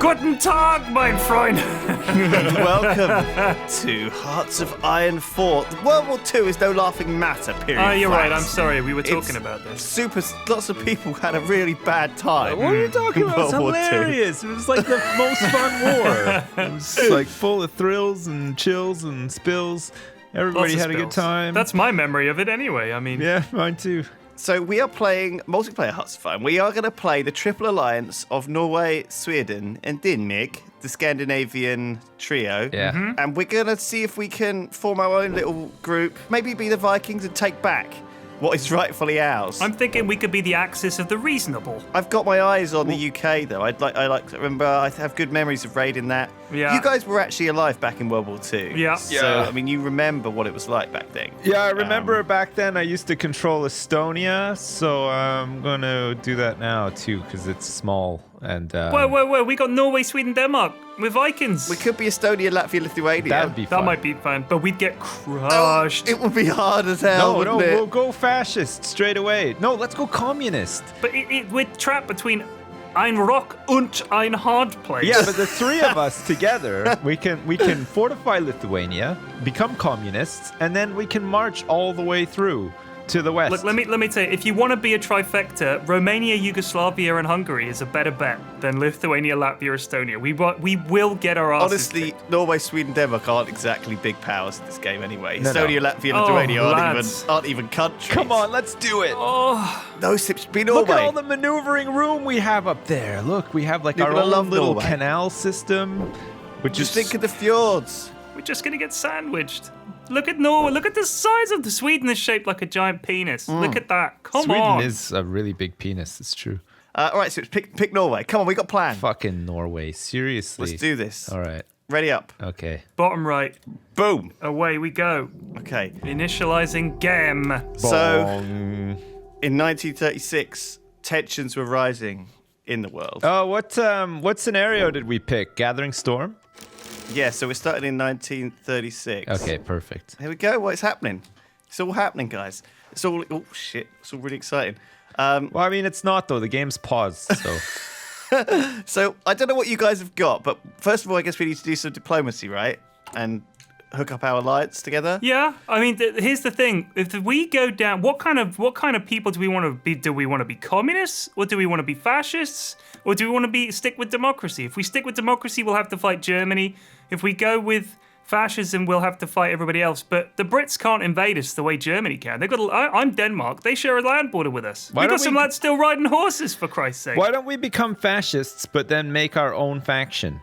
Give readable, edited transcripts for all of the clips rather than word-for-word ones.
Guten Tag, mein Freund. And welcome to Hearts of Iron 4. World War II is no laughing matter, period. Oh, you're right. Facts. I'm sorry. We were talking about this. Lots of people had a really bad time. What are you talking in about? It's World War II. hilarious. It was like the most fun war. It was like full of thrills and chills and spills. Everybody had a good time. That's my memory of it anyway. I mean, yeah, mine too. So we are playing multiplayer Hearts of Iron. We are going to play the triple alliance of Norway, Sweden, and Denmark, the Scandinavian trio. Yeah. Mm-hmm. And we're going to see if we can form our own little group, maybe be the Vikings and take back what is rightfully ours. I'm thinking we could be the Axis of the reasonable. I've got my eyes on the UK though. I have good memories of raiding that. Yeah. You guys were actually alive back in World War II. Yeah. So I mean, you remember what it was like back then. Yeah, I remember back then I used to control Estonia, so I'm going to do that now too, because it's small. And Whoa. We got Norway, Sweden, Denmark. We're Vikings. We could be Estonia, Latvia, Lithuania. that would be fun. That might be fun, but we'd get crushed. It would be hard as hell. No, wouldn't it? we'll go fascist straight away. No, let's go communist. But we're trapped between ein Rock und ein hard place. Yeah, but the three of us together, we can fortify Lithuania, become communists, and then we can march all the way through to the west. Look, let me tell you, if you want to be a trifecta, Romania, Yugoslavia, and Hungary is a better bet than Lithuania, Latvia, Estonia. We will get our asses Honestly, kicked. Norway, Sweden, Denmark aren't exactly big powers in this game anyway. No. Estonia, Latvia, Oh, Lithuania lads. aren't even countries. Come on, let's do it. Oh, Those ships be Norway. Look at all the maneuvering room we have up there. Look, we have like You're our gonna own love little Norway. canal system. Which Just is think of the fjords. we're just gonna get sandwiched. Look at Norway. Look at the size of the Sweden is shaped like a giant penis. Look at that. Come Sweden on. is a really big penis. It's true. All right, so pick Norway. Come on, we got a plan. Fucking Norway. Seriously. Let's do this. All right. Ready up. Okay. Bottom right. Boom. Away we go. Okay. Initializing game. So Bong. in 1936, tensions were rising in the world. Oh, what scenario did we pick? Gathering Storm? Yeah, so we're starting in 1936. Okay, perfect. Here we go. What's happening? It's all happening, guys. It's all. Oh shit! It's all really exciting. Well, I mean, it's not though. The game's paused, so. So I don't know what you guys have got, but first of all, I guess we need to do some diplomacy, right? And hook up our alliance together. Yeah, I mean, here's the thing: if we go down, what kind of people do we want to be? Do we want to be communists, or do we want to be fascists, or do we want to stick with democracy? If we stick with democracy, we'll have to fight Germany. If we go with fascism, we'll have to fight everybody else. But the Brits can't invade us the way Germany can. They've got. I'm Denmark. They share a land border with us. Why We got don't some we- lads still riding horses, for Christ's sake. Why don't we become fascists, but then make our own faction?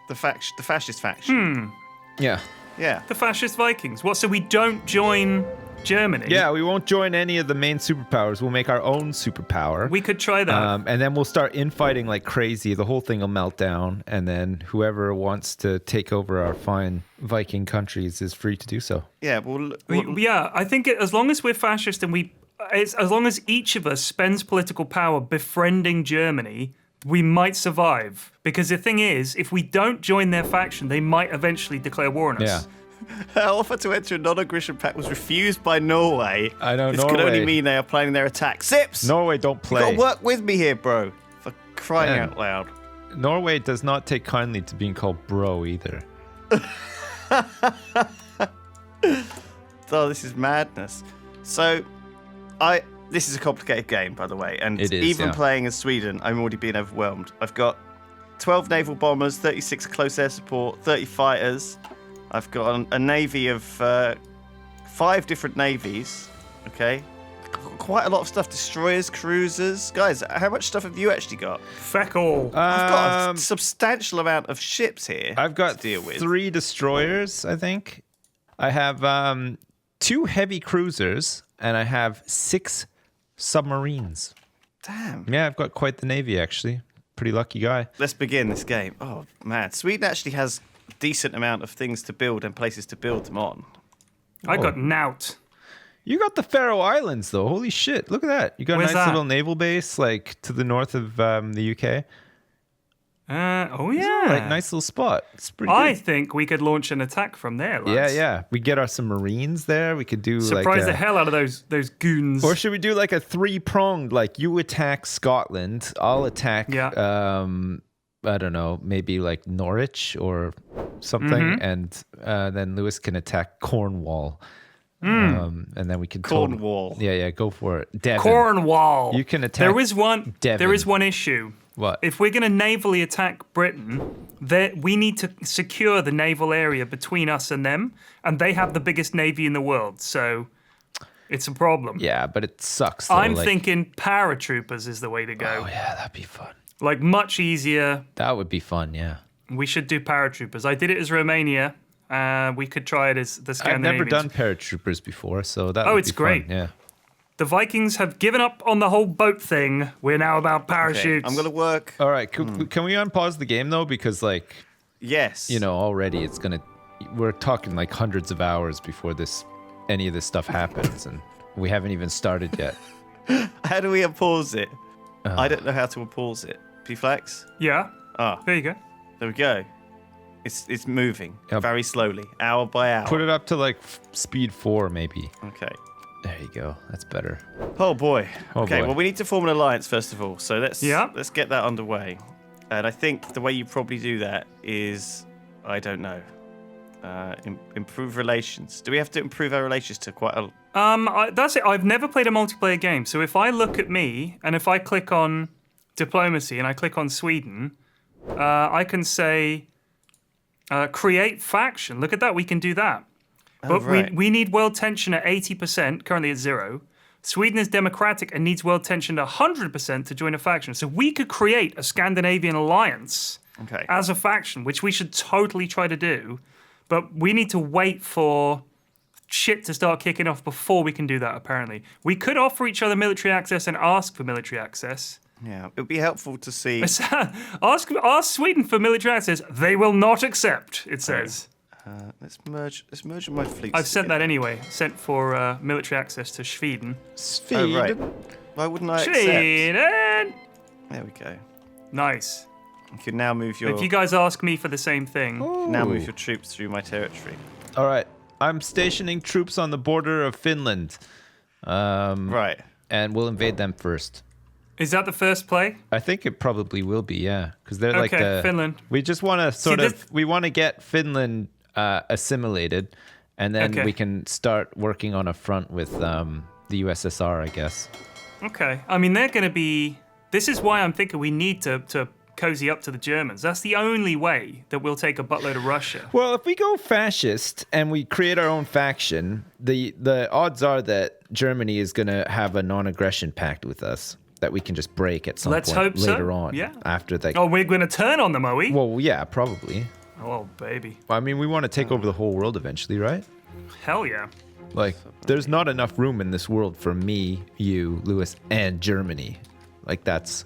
The fascist faction. Yeah. Yeah. The fascist Vikings. What? So we don't join Germany? Yeah, we won't join any of the main superpowers. We'll make our own superpower. We could try that. And then we'll start infighting like crazy. The whole thing will melt down, and then whoever wants to take over our fine Viking countries is free to do so. Yeah. Well, Yeah, I think as long as we're fascist and as long as each of us spends political power befriending Germany, we might survive. Because the thing is, if we don't join their faction, they might eventually declare war on us. Yeah. our offer to enter a non-aggression pact was refused by Norway. I know, This could only Norway. mean they are planning their attack. Sips! Norway don't You play. gotta work with me here, bro. For crying Man. out loud. Norway does not take kindly to being called bro either. Oh, this is madness. So, this is a complicated game, by the way, and It is, even yeah. playing as Sweden, I'm already being overwhelmed. I've got 12 naval bombers, 36 close air support, 30 fighters. I've got a navy of 5 different navies. Okay, quite a lot of stuff. Destroyers, cruisers. Guys, how much stuff have you actually got? Feck all. I've got a substantial amount of ships here. I've got to deal with. 3 destroyers, I think. I have 2 heavy cruisers, and I have 6 submarines. Damn. Yeah, I've got quite the navy, actually. Pretty lucky guy. Let's begin this game. Oh man, Sweden actually has a decent amount of things to build and places to build them on. I got Nout. You got the Faroe Islands, though. Holy shit. Look at that. You got Where's a nice that? little naval base, like, to the north of the UK. Oh, yeah. Like, nice little spot. It's pretty I good. think we could launch an attack from there, Yeah, lads. yeah. We get our some Marines there. We could do Surprise like the hell out of those goons. Or should we do like a 3-pronged, like you attack Scotland, I'll attack Yeah. I don't know, maybe like Norwich or something, and then Lewis can attack Cornwall. And then we can Cornwall. Yeah, go for it. Devon. Cornwall. You can attack. There is one. Devon. There is one issue. What? If we're going to navally attack Britain, we need to secure the naval area between us and them, and they have the biggest navy in the world, so it's a problem. Yeah, but it sucks. Though, I'm thinking paratroopers is the way to go. Oh yeah, that'd be fun. Like much easier. That would be fun. Yeah. We should do paratroopers. I did it as Romania. We could try it as the I've Scandinavians. never done paratroopers before, so that. Oh, would it's be fun. great. Yeah. The Vikings have given up on the whole boat thing. We're now about parachutes. Okay, I'm gonna work. All right. Can we unpause the game though? Because like, Yes. already it's gonna. We're talking like hundreds of hours before any of this stuff happens, and we haven't even started yet. How do we unpause it? I don't know how to unpause it. P-Flex? Yeah. Ah, There you go. there we go. It's moving Yep. very slowly, hour by hour. Put it up to like speed 4 maybe. Okay. There you go. That's better. Oh boy. Oh, Okay. boy. Well, we need to form an alliance first of all. So let's Yeah. get that underway. And I think the way you probably do that is, I don't know, improve relations. Do we have to improve our relations to quite a? That's it. I've never played a multiplayer game, so if I look at me and if I click on diplomacy and I click on Sweden, I can say create faction. Look at that. We can do that. But right. we need world tension at 80%, currently at 0. Sweden is democratic and needs world tension at 100% to join a faction. So we could create a Scandinavian Alliance Okay. as a faction, which we should totally try to do. But we need to wait for shit to start kicking off before we can do that, apparently. We could offer each other military access and ask for military access. Yeah. It would be helpful to see. ask Sweden for military access. They will not accept, it says. Let's merge my fleets. I've sent that together. anyway. Sent for military access to Sweden. Oh, right. Why wouldn't I accept? Sweden! There we go. Nice. You can now move your If you guys ask me for the same thing. now move your troops through my territory. All right. I'm stationing troops on the border of Finland. Right. And we'll invade them first. Is that the first play? I think it probably will be, yeah, because they're like Okay, Finland. We just want to we want to get Finland assimilated, and then Okay. we can start working on a front with the USSR, I guess. Okay. I mean, they're going to be... This is why I'm thinking we need to cozy up to the Germans. That's the only way that we'll take a buttload of Russia. Well, if we go fascist and we create our own faction, the odds are that Germany is going to have a non-aggression pact with us that we can just break at some Let's point hope so. later on. Yeah. After that. Oh, we're going to turn on them, are we? Well, yeah, probably. Oh, baby. I mean, we want to take over the whole world eventually, right? Hell yeah. Like, there's not enough room in this world for me, you, Lewis, and Germany. Like, that's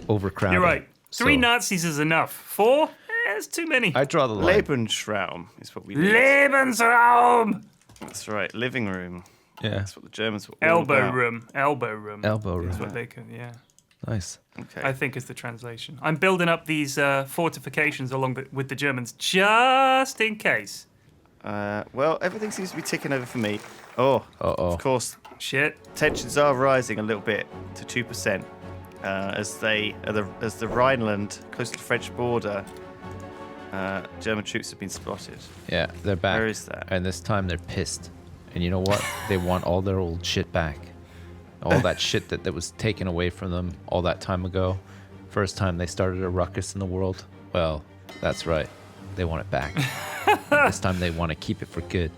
overcrowded. You're right. 3 So, Nazis is enough. 4? It's too many. I draw the line. Lebensraum is what we need. Lebensraum! That's right. Living room. Yeah. That's what the Germans were all Elbow about. room. Elbow room. Elbow room. Is what they can, yeah. Nice. Okay. I think is the translation. I'm building up these fortifications along with the Germans just in case. Well, everything seems to be ticking over for me. Oh, Uh-oh. of course, Shit. tensions are rising a little bit to 2% as the Rhineland, close to the French border, German troops have been spotted. Yeah, they're back. Where is that? And this time they're pissed. And you know what? They want all their old shit back. All that shit that was taken away from them all that time ago. First time they started a ruckus in the world. Well, that's right. They want it back. This time they want to keep it for good.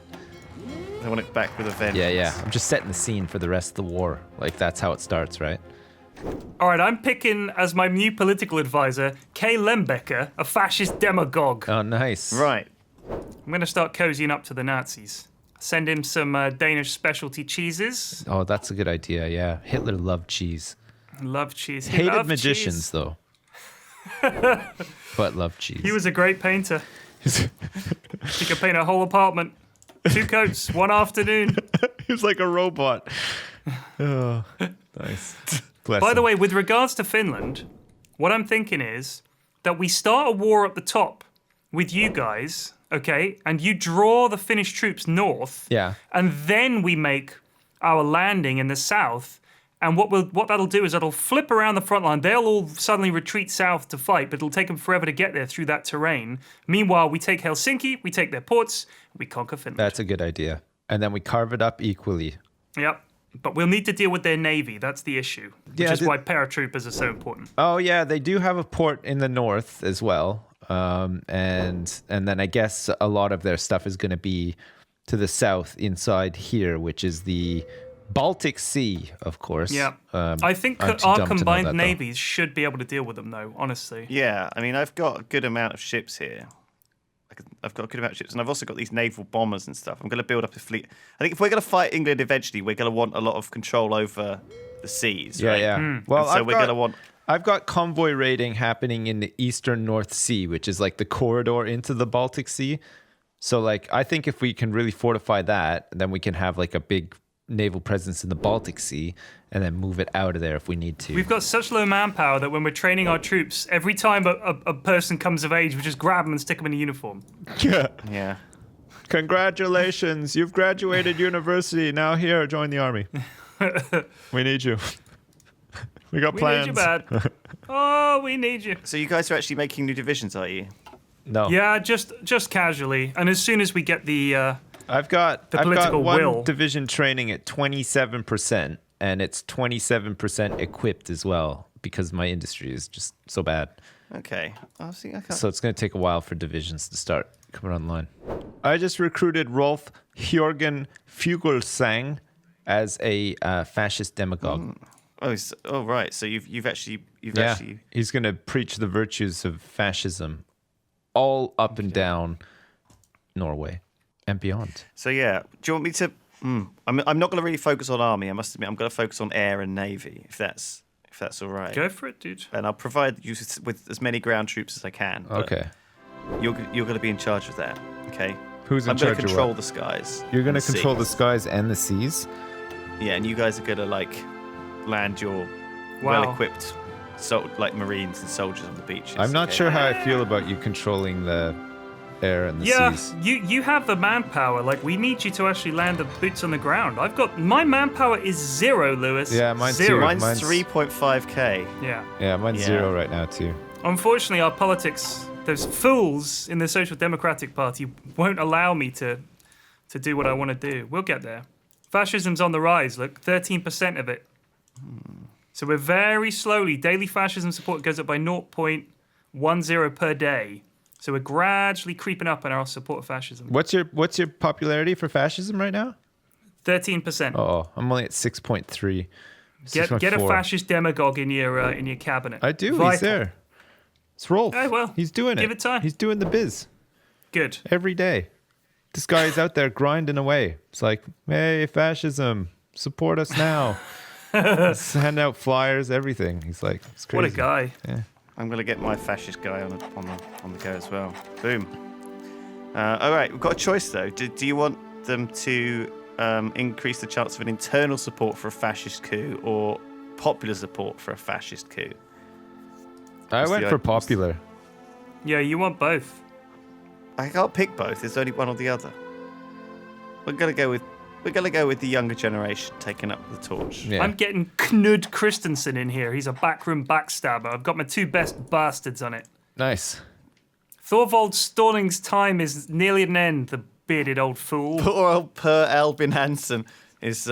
They want it back with a vengeance. Yeah. I'm just setting the scene for the rest of the war. Like, that's how it starts, right? All right, I'm picking as my new political advisor Kay Lembecker, a fascist demagogue. Oh, nice. Right. I'm going to start cozying up to the Nazis. Send him some Danish specialty cheeses. Oh, that's a good idea, yeah. Hitler loved cheese. Love cheese. He Hated loved magicians, cheese. though. But loved cheese. He was a great painter. He could paint a whole apartment. 2 coats, 1 afternoon. He was like a robot. Oh, nice. Bless By the him. way, with regards to Finland, what I'm thinking is that we start a war at the top with you guys, okay? And you draw the Finnish troops north. Yeah. And then we make our landing in the south. And what that'll do is it'll flip around the front line. They'll all suddenly retreat south to fight, but it'll take them forever to get there through that terrain. Meanwhile, we take Helsinki, we take their ports, we conquer Finland. That's a good idea. And then we carve it up equally. Yep. But we'll need to deal with their navy. That's the issue, which is why paratroopers are so important. Oh, yeah, they do have a port in the north as well. And then I guess a lot of their stuff is going to be to the south inside here, which is the Baltic Sea, of course. Yeah. I think our combined navies should be able to deal with them, though, honestly. Yeah, I mean, I've got a good amount of ships here. I've got a good amount of ships, and I've also got these naval bombers and stuff. I'm going to build up a fleet. I think if we're going to fight England eventually, we're going to want a lot of control over the seas, right? Yeah. Well, so we're going to want... I've got convoy raiding happening in the eastern North Sea, which is like the corridor into the Baltic Sea. So, like, I think if we can really fortify that, then we can have like a big naval presence in the Baltic Sea and then move it out of there if we need to. We've got such low manpower that when we're training our troops, every time a person comes of age, we just grab them and stick them in a uniform. Yeah. Congratulations, you've graduated university. Now here, join the army. We need you. We got plans. We need you bad. Oh, we need you. So you guys are actually making new divisions, are you? No. Yeah, just casually. And as soon as we get the I've got political one will. division training at 27%, and it's 27% equipped as well because my industry is just so bad. Okay. So it's going to take a while for divisions to start coming online. I just recruited Rolf Hjorgen Fugelsang as a fascist demagogue. Oh, right. So you've actually he's going to preach the virtues of fascism all up and down Norway and beyond. So yeah, do you want me to? I'm not going to really focus on army. I must admit, I'm going to focus on air and navy, if that's all right. Go for it, dude. And I'll provide you with as many ground troops as I can. Okay. You're going to be in charge of that. Okay. Who's in I'm charge going to of control what? the skies. You're going to and control the seas. skies and the seas? Yeah, and you guys are going to land your well-equipped Marines and soldiers on the beaches. I'm not sure how I feel about you controlling the air and the seas. You have the manpower. Like, we need you to actually land the boots on the ground. My manpower is 0, Lewis. Yeah, mine's 0. too. Mine's 3.5k. Yeah, mine's 0 right now too. Unfortunately, our politics, those fools in the Social Democratic Party won't allow me to do what I want to do. We'll get there. Fascism's on the rise. Look, 13% of it. So we're very slowly. Daily fascism support goes up by 0.10 per day. So we're gradually creeping up in our support of fascism. What's your popularity for fascism right now? 13%. Oh, I'm only at 6.3. Get a fascist demagogue in your cabinet. I do. Vital. He's there. It's Rolf. Oh, well, he's doing it. give it time. He's doing the biz Good. every day. This guy is out there grinding away. It's like, hey, fascism, support us now. Send out flyers, everything. He's like, it's crazy. What a guy. Yeah. I'm going to get my fascist guy on the go as well. Boom. All right, we've got a choice though. Do you want them to increase the chance of an internal support for a fascist coup or popular support for a fascist coup? I went for popular. Yeah, you want both. I can't pick both. There's only one or the other. We're gonna go with the younger generation taking up the torch. Yeah. I'm getting Knud Christensen in here. He's a backroom backstabber. I've got my two best bastards on it. Nice. Thorvald Stalling's time is nearly at an end, the bearded old fool. Poor old Per Albin Hansen is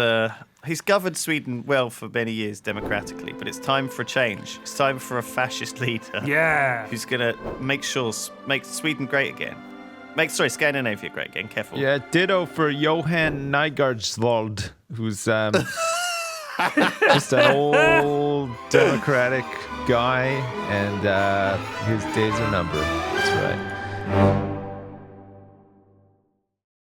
he's governed Sweden well for many years democratically, but it's time for a change. It's time for a fascist leader. Yeah. Who's gonna make Sweden great again. Scandinavia great again. Careful. Yeah, ditto for Johan Nygaardsvold, who's just an old democratic guy, and his days are numbered. That's right.